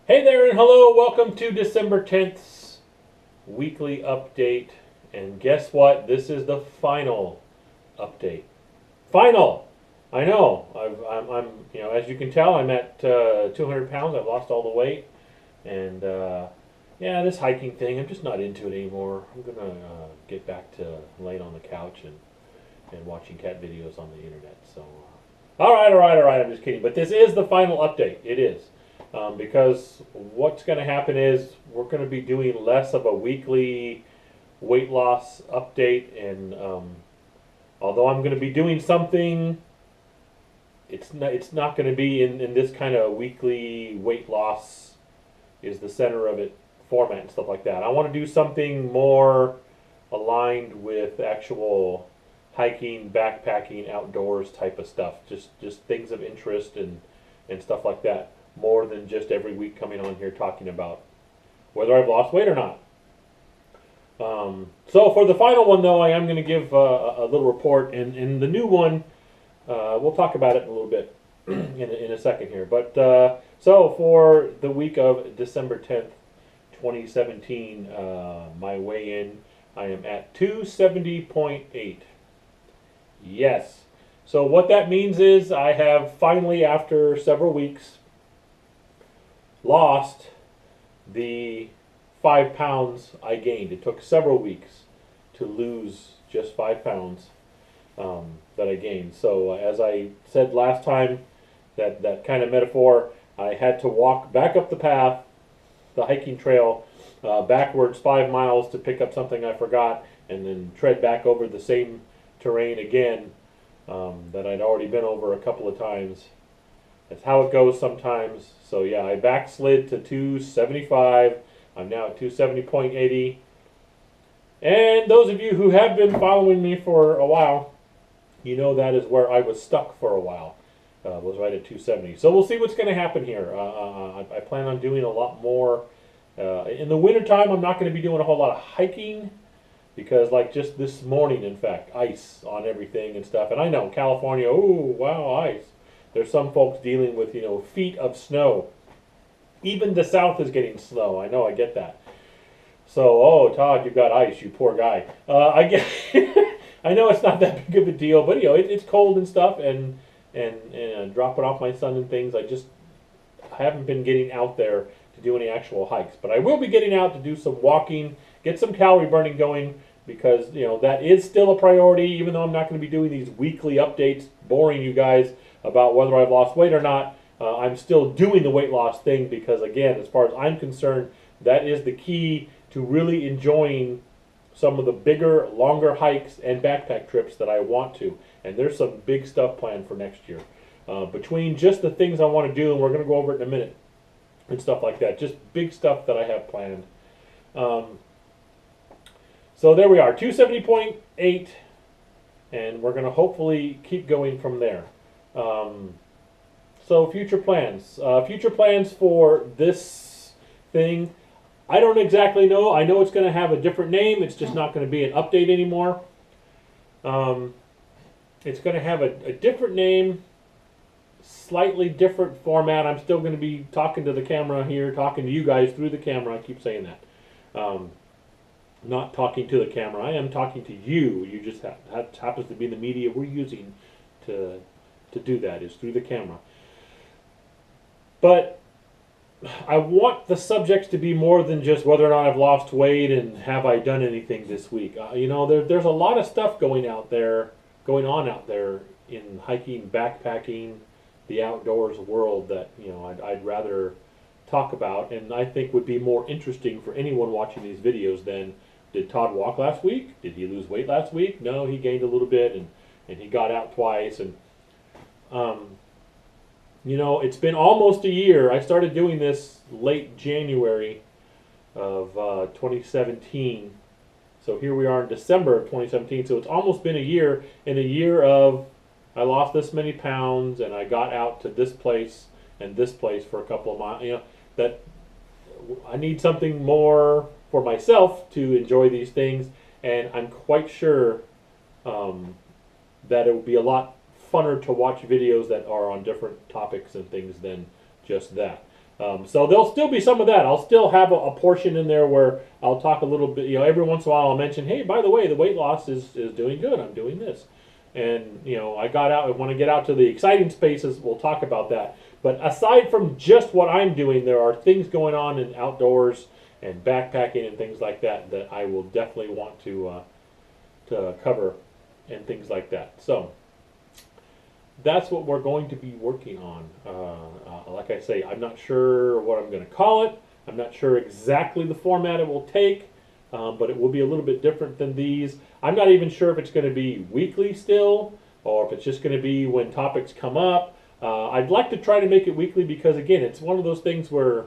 Hey there and hello, welcome to December 10th's weekly update. And guess what? This is the final update. Final! I know. As you can tell, I'm at 200 pounds. I've lost all the weight. And yeah, this hiking thing, I'm just not into it anymore. I'm going to get back to laying on the couch and watching cat videos on the internet. So, all right. I'm just kidding. But this is the final update. It is. Because what's going to happen is we're going to be doing less of a weekly weight loss update, and although I'm going to be doing something, it's not going to be in this kind of weekly weight loss is the center of it format and stuff like that. I want to do something more aligned with actual hiking, backpacking, outdoors type of stuff. Just things of interest and stuff like that. More than just every week coming on here talking about whether I've lost weight or not. So for the final one, though, I am going to give a little report, and the new one, we'll talk about it in a little bit in a second here. But so for the week of December 10th, 2017, my weigh-in, I am at 270.8. Yes. So what that means is I have finally, after several weeks, lost the 5 pounds I gained. It took several weeks to lose just 5 pounds that I gained. So as I said last time, that kind of metaphor, I had to walk back up the path, the hiking trail, backwards 5 miles to pick up something I forgot, and then tread back over the same terrain again that I'd already been over a couple of times. That's how it goes sometimes. So yeah, I backslid to 275. I'm now at 270.80. And those of you who have been following me for a while, you know that is where I was stuck for a while. Was right at 270. So we'll see what's going to happen here. I plan on doing a lot more. In the wintertime, I'm not going to be doing a whole lot of hiking because, like just this morning, in fact, ice on everything and stuff. And I know California, oh wow, ice. There's some folks dealing with, feet of snow. Even the South is getting snow. I know, I get that. So, oh, Todd, you've got ice, you poor guy. I get. I know it's not that big of a deal, but it's cold and stuff, and dropping off my son and things. I haven't been getting out there to do any actual hikes, but I will be getting out to do some walking, get some calorie burning going, because that is still a priority. Even though I'm not going to be doing these weekly updates, boring you guys about whether I've lost weight or not, I'm still doing the weight loss thing because, again, as far as I'm concerned, that is the key to really enjoying some of the bigger, longer hikes and backpack trips that I want to. And there's some big stuff planned for next year. Between just the things I want to do, and we're going to go over it in a minute, and stuff like that. Just big stuff that I have planned. So there we are, 270.8, and we're going to hopefully keep going from there. So future plans. Future plans for this thing, I don't exactly know. I know it's going to have a different name. It's just not going to be an update anymore. It's going to have a different name, slightly different format. I'm still going to be talking to the camera here, talking to you guys through the camera. I keep saying that. Not talking to the camera. I am talking to you. You just happens to be the media we're using to do that, is through the camera. But I want the subjects to be more than just whether or not I've lost weight and have I done anything this week. There's a lot of stuff going on out there in hiking, backpacking, the outdoors world that I'd rather talk about, and I think would be more interesting for anyone watching these videos than, did Todd walk last week? Did he lose weight last week? No, he gained a little bit, and he got out twice, and it's been almost a year. I started doing this late January of 2017. So here we are in December of 2017. So it's almost been a year, and a year of I lost this many pounds, and I got out to this place and this place for a couple of miles. That I need something more for myself to enjoy these things, and I'm quite sure that it will be a lot funner to watch videos that are on different topics and things than just that. So there'll still be some of that. I'll still have a portion in there where I'll talk a little bit. Every once in a while I'll mention, hey, by the way, the weight loss is doing good. I'm doing this, and I got out. I want to get out to the exciting spaces. We'll talk about that. But aside from just what I'm doing, there are things going on in outdoors and backpacking and things like that that I will definitely want to cover and things like that. So that's what we're going to be working on. Like I say, I'm not sure what I'm going to call it. I'm not sure exactly the format it will take, but it will be a little bit different than these. I'm not even sure if it's going to be weekly still, or if it's just going to be when topics come up. I'd like to try to make it weekly because, again, it's one of those things where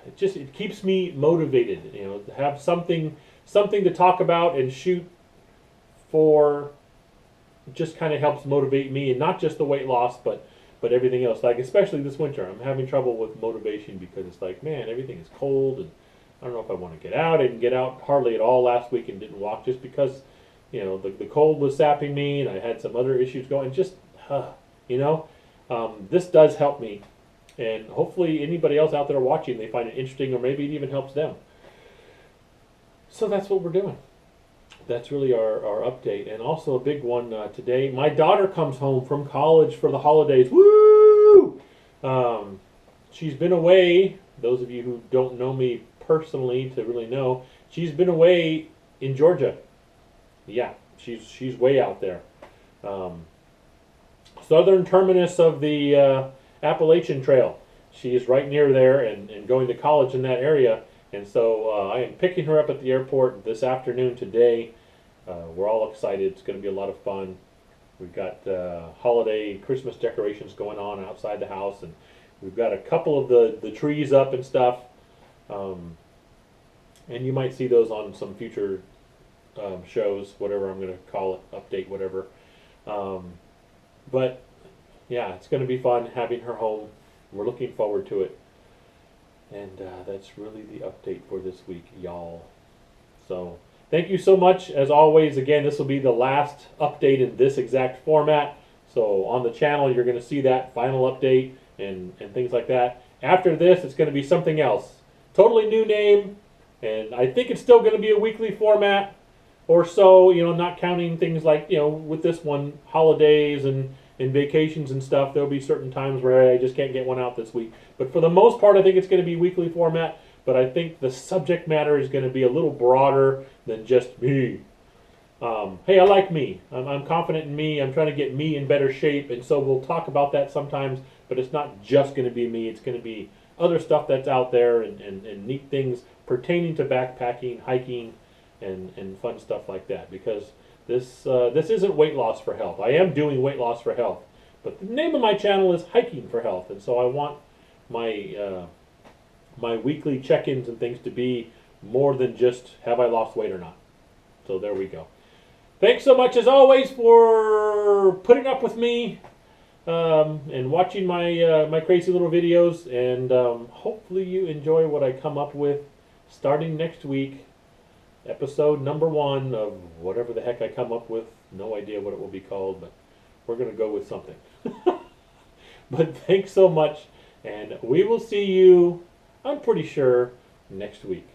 it keeps me motivated. To have something to talk about and shoot for. Just kind of helps motivate me, and not just the weight loss, but everything else. Like especially this winter, I'm having trouble with motivation because it's like, man, everything is cold, and I don't know if I want to get out. I didn't get out hardly at all last week and didn't walk just because, the cold was sapping me, and I had some other issues going. Just, this does help me, and hopefully anybody else out there watching, they find it interesting, or maybe it even helps them. So that's what we're doing. That's really our update. And also a big one today. My daughter comes home from college for the holidays. Woo! She's been away. Those of you who don't know me personally to really know, she's been away in Georgia. Yeah, she's way out there. Southern terminus of the Appalachian Trail. She is right near there and going to college in that area. And so I am picking her up at the airport this afternoon today. We're all excited. It's going to be a lot of fun. We've got holiday Christmas decorations going on outside the house, and we've got a couple of the trees up and stuff. And you might see those on some future shows, whatever I'm going to call it, update, whatever. But yeah, it's going to be fun having her home. We're looking forward to it. And that's really the update for this week, y'all. So thank you so much. As always, again, this will be the last update in this exact format. So on the channel, you're going to see that final update and things like that. After this, it's going to be something else. Totally new name. And I think it's still going to be a weekly format or so, not counting things like, with this one, holidays and vacations and stuff. There'll be certain times where I just can't get one out this week. But for the most part, I think it's going to be weekly format. But I think the subject matter is going to be a little broader than just me. Hey, I like me. I'm confident in me. I'm trying to get me in better shape. And so we'll talk about that sometimes. But it's not just going to be me. It's going to be other stuff that's out there and neat things pertaining to backpacking, hiking, and fun stuff like that. Because this isn't weight loss for health. I am doing weight loss for health. But the name of my channel is Hiking for Health. And so I want my my weekly check-ins and things to be more than just have I lost weight or not. So there we go. Thanks so much as always for putting up with me and watching my my crazy little videos, and hopefully you enjoy what I come up with starting next week. Episode number 1 of whatever the heck I come up with. No idea what it will be called, but we're going to go with something. But thanks so much, and we will see you, I'm pretty sure, next week.